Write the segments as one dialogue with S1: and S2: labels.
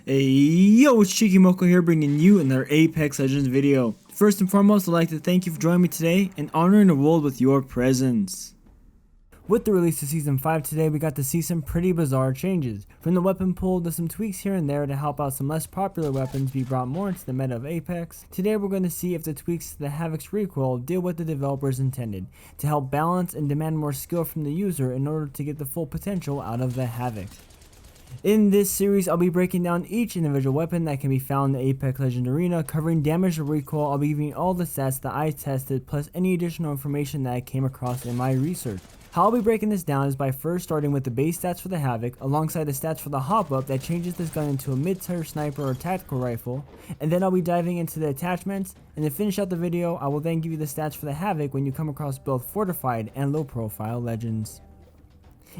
S1: Hey, yo, it's Cheeky Moko here bringing you another Apex Legends video. First and foremost, I'd like to thank you for joining me today and honoring the world with your presence. With the release of Season 5 today, we got to see some pretty bizarre changes. From the weapon pool to some tweaks here and there to help out some less popular weapons be brought more into the meta of Apex. Today we're going to see if the tweaks to the Havoc's recoil did what the developers intended, to help balance and demand more skill from the user in order to get the full potential out of the Havoc. In this series, I'll be breaking down each individual weapon that can be found in the Apex Legends arena, covering damage and recoil. I'll be giving all the stats that I tested, plus any additional information that I came across in my research. How I'll be breaking this down is by first starting with the base stats for the Havoc, alongside the stats for the hop-up that changes this gun into a mid-tier sniper or tactical rifle, and then I'll be diving into the attachments, and to finish out the video, I will then give you the stats for the Havoc when you come across both Fortified and low-profile legends.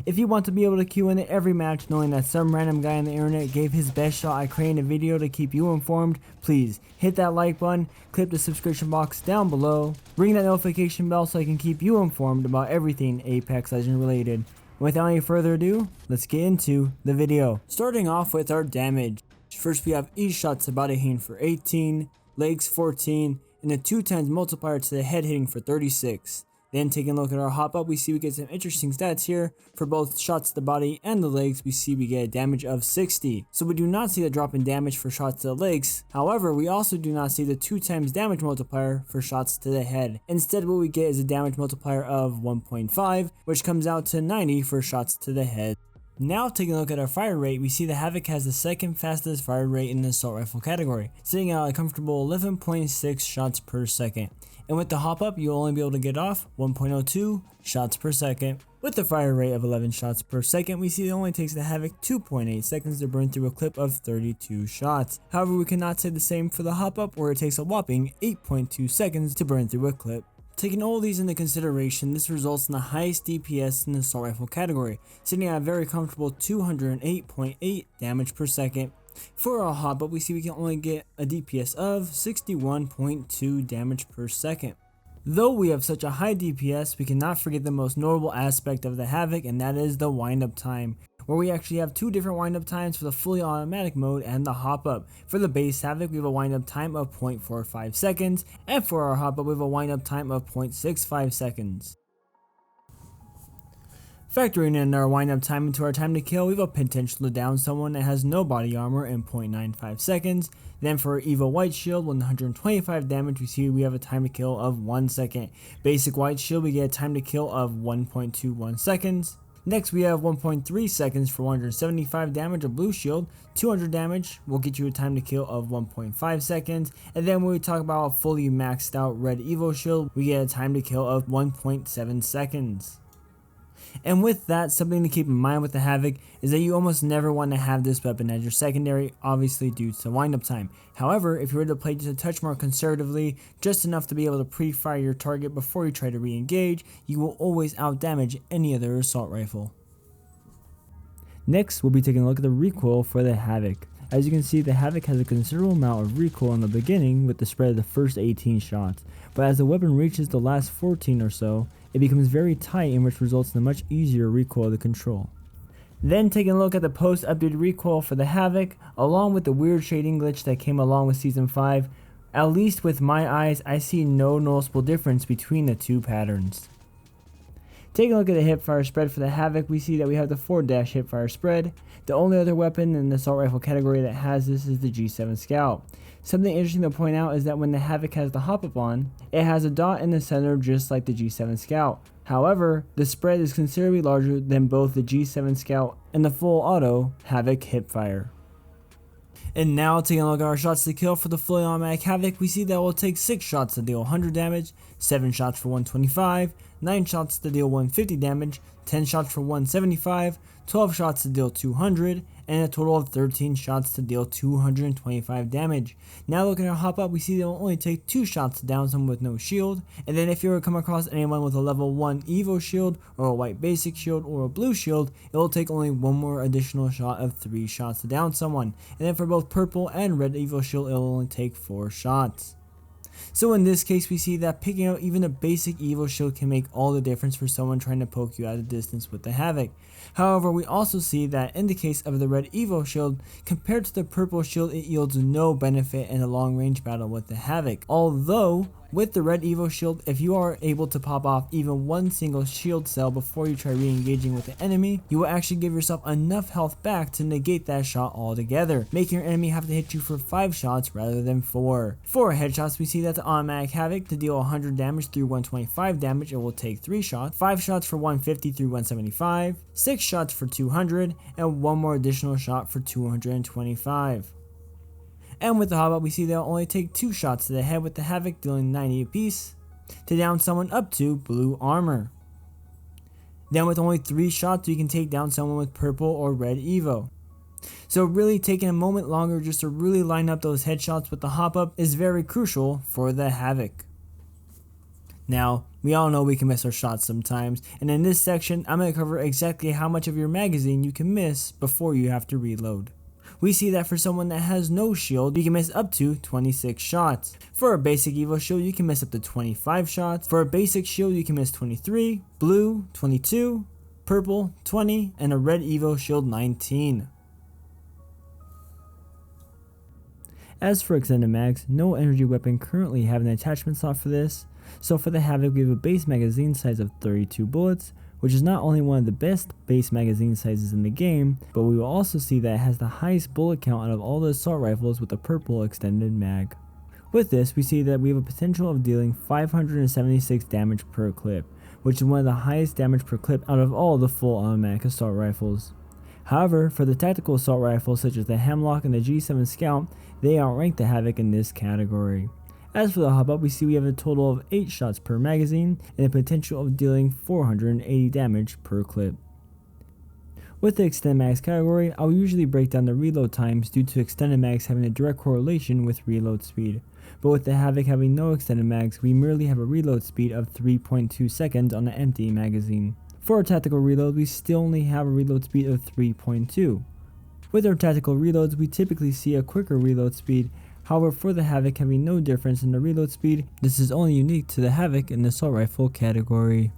S1: If you want to be able to queue in at every match knowing that some random guy on the internet gave his best shot at creating a video to keep you informed, please hit that like button, click the subscription box down below, ring that notification bell so I can keep you informed about everything Apex Legends related. Without any further ado, let's get into the video. Starting off with our damage. First we have each shot to body hitting for 18, legs 14, and a 2x multiplier to the head hitting for 36. Then taking a look at our hop up, we see we get some interesting stats here. For both shots to the body and the legs, we see we get a damage of 60. So we do not see the drop in damage for shots to the legs. However, we also do not see the 2x damage multiplier for shots to the head. Instead, what we get is a damage multiplier of 1.5, which comes out to 90 for shots to the head. Now taking a look at our fire rate, we see the Havoc has the second fastest fire rate in the assault rifle category, sitting at a comfortable 11.6 shots per second. And with the hop up, you'll only be able to get off 1.02 shots per second. With the fire rate of 11 shots per second, we see it only takes the Havoc 2.8 seconds to burn through a clip of 32 shots. However, we cannot say the same for the hop up, where it takes a whopping 8.2 seconds to burn through a clip. Taking all these into consideration, this results in the highest DPS in the assault rifle category, sitting at a very comfortable 208.8 damage per second. For our hop up, we see we can only get a DPS of 61.2 damage per second. Though we have such a high DPS, we cannot forget the most notable aspect of the Havoc, and that is the wind-up time, where we actually have two different wind-up times for the fully automatic mode and the hop-up. For the base Havoc, we have a wind-up time of 0.45 seconds, and for our hop-up, we have a wind-up time of 0.65 seconds. Factoring in our wind-up time into our time to kill, we have a potential to down someone that has no body armor in 0.95 seconds. Then for our Evo White Shield, 125 damage, we see we have a time to kill of 1 second. Basic White Shield, we get a time to kill of 1.21 seconds. Next we have 1.3 seconds for 175 damage of Blue Shield. 200 damage will get you a time to kill of 1.5 seconds. And then when we talk about a fully maxed out Red Evo Shield, we get a time to kill of 1.7 seconds. And with that, something to keep in mind with the Havoc is that you almost never want to have this weapon as your secondary, obviously due to wind-up time. However, if you were to play just a touch more conservatively, just enough to be able to pre-fire your target before you try to re-engage, you will always out-damage any other assault rifle. Next, we'll be taking a look at the recoil for the Havoc. As you can see, the Havoc has a considerable amount of recoil in the beginning with the spread of the first 18 shots, but as the weapon reaches the last 14 or so, it becomes very tight, in which results in a much easier recoil to control. Then taking a look at the post-updated recoil for the Havoc, along with the weird shading glitch that came along with Season 5, at least with my eyes, I see no noticeable difference between the two patterns. Taking a look at the hipfire spread for the Havoc, we see that we have the 4- hipfire spread. The only other weapon in the assault rifle category that has this is the G7 Scout. Something interesting to point out is that when the Havoc has the hop-up on, it has a dot in the center just like the G7 Scout. However, the spread is considerably larger than both the G7 Scout and the full auto Havoc hipfire. And now taking a look at our shots to kill for the fully automatic Havoc, we see that it will take 6 shots to deal 100 damage, 7 shots for 125, 9 shots to deal 150 damage, 10 shots for 175, 12 shots to deal 200, and a total of 13 shots to deal 225 damage. Now looking at our hop up, we see that it will only take 2 shots to down someone with no shield, and then if you were to come across anyone with a level 1 Evo shield, or a white basic shield, or a blue shield, it will take only 1 more additional shot of 3 shots to down someone, and then for both purple and red Evo shield, it will only take 4 shots. So in this case, we see that picking out even a basic Evo shield can make all the difference for someone trying to poke you at a distance with the Havoc. However, we also see that in the case of the red Evo shield, compared to the purple shield, it yields no benefit in a long range battle with the Havoc. Although, with the red Evo shield, if you are able to pop off even one single shield cell before you try re-engaging with the enemy, you will actually give yourself enough health back to negate that shot altogether, making your enemy have to hit you for 5 shots rather than 4. For headshots, we see that the automatic Havoc, to deal 100 damage through 125 damage, it will take 3 shots, 5 shots for 150 through 175, 6 shots for 200, and 1 more additional shot for 225. And with the Havoc, we see they'll only take 2 shots to the head with the Havoc dealing 90 apiece to down someone up to blue armor. Then with only 3 shots, you can take down someone with purple or red Evo. So really taking a moment longer just to really line up those headshots with the hop up is very crucial for the Havoc. Now, we all know we can miss our shots sometimes, and in this section, I'm going to cover exactly how much of your magazine you can miss before you have to reload. We see that for someone that has no shield, you can miss up to 26 shots. For a basic Evo shield, you can miss up to 25 shots. For a basic shield, you can miss 23, blue 22, purple 20, and a red Evo shield 19. As for extended mags, no energy weapon currently have an attachment slot for this, so for the Havoc we have a base magazine size of 32 bullets, which is not only one of the best base magazine sizes in the game, but we will also see that it has the highest bullet count out of all the assault rifles with a purple extended mag. With this, we see that we have a potential of dealing 576 damage per clip, which is one of the highest damage per clip out of all the full automatic assault rifles. However, for the tactical assault rifles such as the Hemlock and the G7 Scout, they outrank the Havoc in this category. As for the hop up, we see we have a total of 8 shots per magazine and a potential of dealing 480 damage per clip. With the extended mags category, I'll usually break down the reload times due to extended mags having a direct correlation with reload speed. But with the Havoc having no extended mags, we merely have a reload speed of 3.2 seconds on an empty magazine. For our tactical reload, we still only have a reload speed of 3.2. With our tactical reloads, we typically see a quicker reload speed. However, for the Havoc having no difference in the reload speed, this is only unique to the Havoc in the assault rifle category.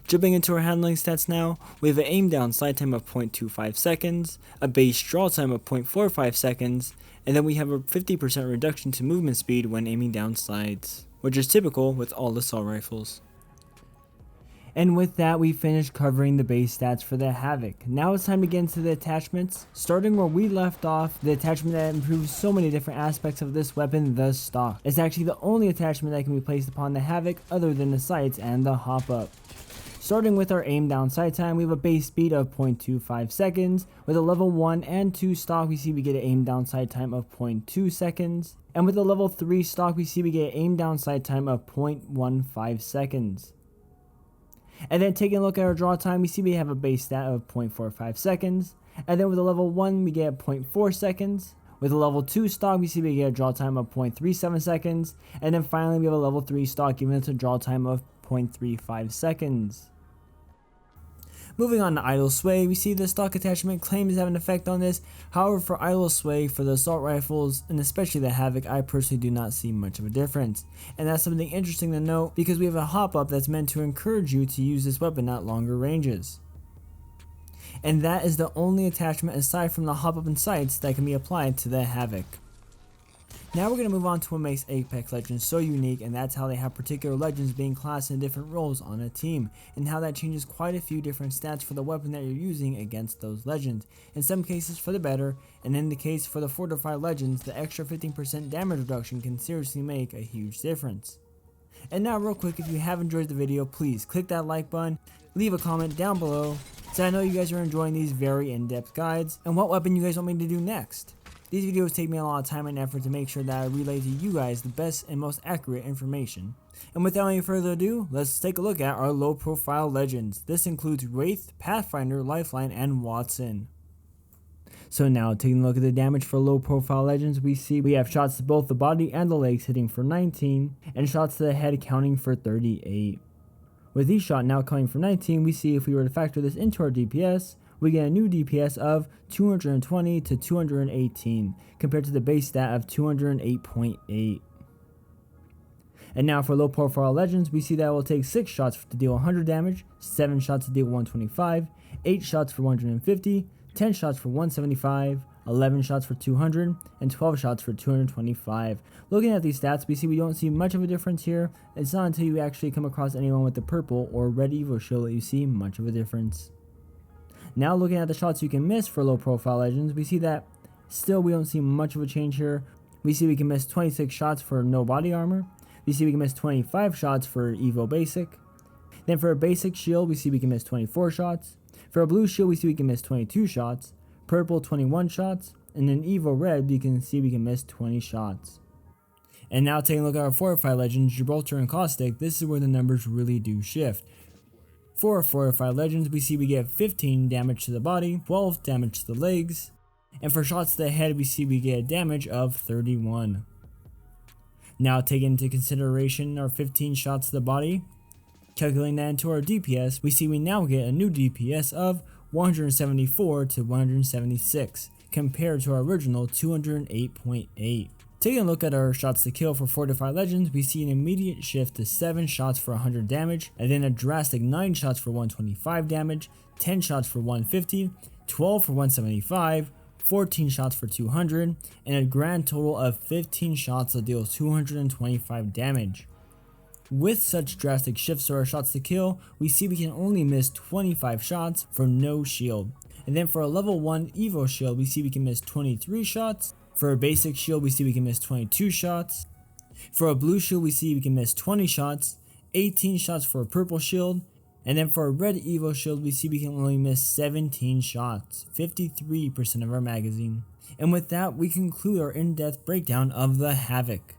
S1: Jumping into our handling stats now, we have an aim down slide time of 0.25 seconds, a base draw time of 0.45 seconds, and then we have a 50% reduction to movement speed when aiming down slides, which is typical with all assault rifles. And with that, we finished covering the base stats for the Havoc. Now it's time to get into the attachments. Starting where we left off, the attachment that improves so many different aspects of this weapon, the stock. It's actually the only attachment that can be placed upon the Havoc other than the sights and the hop up. Starting with our aim down sight time, we have a base speed of 0.25 seconds. With a level 1 and 2 stock, we see we get an aim down sight time of 0.2 seconds. And with a level 3 stock, we see we get an aim down sight time of 0.15 seconds. And then taking a look at our draw time, we see we have a base stat of 0.45 seconds. And then with a level 1, we get 0.4 seconds. With a level 2 stock, we see we get a draw time of 0.37 seconds. And then finally, we have a level 3 stock giving us a draw time of 0.35 seconds. Moving on to idle sway, we see the stock attachment claims to have an effect on this. However, for idle sway for the assault rifles, and especially the Havoc, I personally do not see much of a difference. And that's something interesting to note because we have a hop up that's meant to encourage you to use this weapon at longer ranges. And that is the only attachment aside from the hop up and sights that can be applied to the Havoc. Now we're going to move on to what makes Apex Legends so unique, and that's how they have particular legends being classed in different roles on a team, and how that changes quite a few different stats for the weapon that you're using against those legends, in some cases for the better, and in the case for the Fortified legends, the extra 15% damage reduction can seriously make a huge difference. And now real quick, if you have enjoyed the video, please click that like button, leave a comment down below, so I know you guys are enjoying these very in-depth guides, and what weapon you guys want me to do next. These videos take me a lot of time and effort to make sure that I relay to you guys the best and most accurate information. And without any further ado, let's take a look at our low profile legends. This includes Wraith, Pathfinder, Lifeline, and Watson. So now, taking a look at the damage for low profile legends, we see we have shots to both the body and the legs hitting for 19, and shots to the head counting for 38. With each shot now coming for 19, we see if we were to factor this into our DPS, we get a new DPS of 220 to 218 compared to the base stat of 208.8. And now for low profile legends, we see that it will take 6 shots to deal 100 damage, 7 shots to deal 125, 8 shots for 150, 10 shots for 175, 11 shots for 200, and 12 shots for 225. Looking at these stats, we see we don't see much of a difference here. It's not until you actually come across anyone with the purple or red Evo shield that you see much of a difference. Now looking at the shots you can miss for low profile legends, we see that still we don't see much of a change here. We see we can miss 26 shots for no body armor. We see we can miss 25 shots for Evo basic. Then for a basic shield, we see we can miss 24 shots. For a blue shield, we see we can miss 22 shots. Purple 21 shots, and then Evo red we can see we can miss 20 shots. And now taking a look at our Fortified legends, Gibraltar and Caustic, this is where the numbers really do shift. For our Fortified legends, we see we get 15 damage to the body, 12 damage to the legs, and for shots to the head we see we get a damage of 31. Now taking into consideration our 15 shots to the body, calculating that into our DPS, we see we now get a new DPS of 174 to 176 compared to our original 208.8. Taking a look at our shots to kill for Fortified legends, we see an immediate shift to 7 shots for 100 damage, and then a drastic 9 shots for 125 damage, 10 shots for 150, 12 for 175, 14 shots for 200, and a grand total of 15 shots that deal 225 damage. With such drastic shifts to our shots to kill, we see we can only miss 25 shots for no shield. And then for a level 1 Evo shield, we see we can miss 23 shots. For a basic shield, we see we can miss 22 shots. For a blue shield, we see we can miss 20 shots, 18 shots for a purple shield. And then for a red Evo shield, we see we can only miss 17 shots, 53% of our magazine. And with that, we conclude our in-depth breakdown of the Havoc.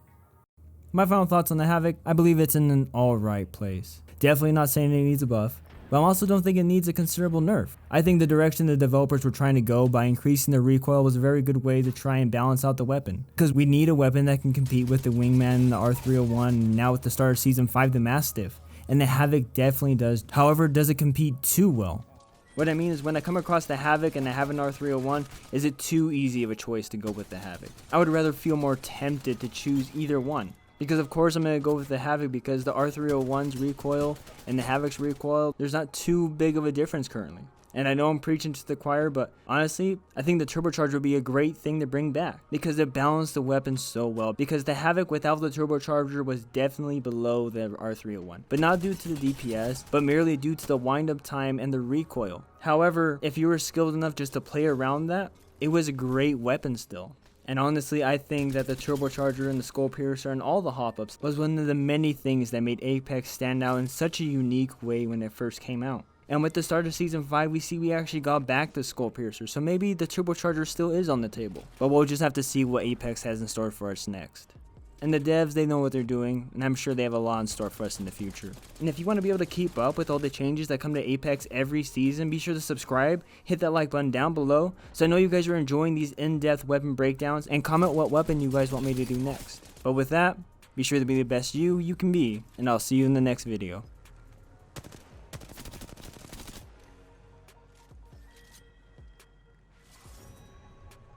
S1: My final thoughts on the Havoc, I believe it's in an alright place. Definitely not saying it needs a buff, but I also don't think it needs a considerable nerf. I think the direction the developers were trying to go by increasing the recoil was a very good way to try and balance out the weapon. Because we need a weapon that can compete with the Wingman, the R301, and now with the start of Season 5, the Mastiff. And the Havoc definitely does. However, does it compete too well? What I mean is when I come across the Havoc and I have an R301, is it too easy of a choice to go with the Havoc? I would rather feel more tempted to choose either one. Because of course I'm going to go with the Havoc because the R301's recoil and the Havoc's recoil, there's not too big of a difference currently. And I know I'm preaching to the choir, but honestly, I think the turbocharger would be a great thing to bring back because it balanced the weapon so well. Because the Havoc without the turbocharger was definitely below the R301, but not due to the DPS, but merely due to the wind-up time and the recoil. However, if you were skilled enough just to play around that, it was a great weapon still. And honestly, I think that the turbocharger and the skull piercer and all the hop-ups was one of the many things that made Apex stand out in such a unique way when it first came out. And with the start of Season 5, we see we actually got back the skull piercer, so maybe the turbocharger still is on the table. But we'll just have to see what Apex has in store for us next. And the devs, they know what they're doing, and I'm sure they have a lot in store for us in the future. And if you want to be able to keep up with all the changes that come to Apex every season, be sure to subscribe, hit that like button down below, so I know you guys are enjoying these in-depth weapon breakdowns, and comment what weapon you guys want me to do next. But with that, be sure to be the best you can be, and I'll see you in the next video.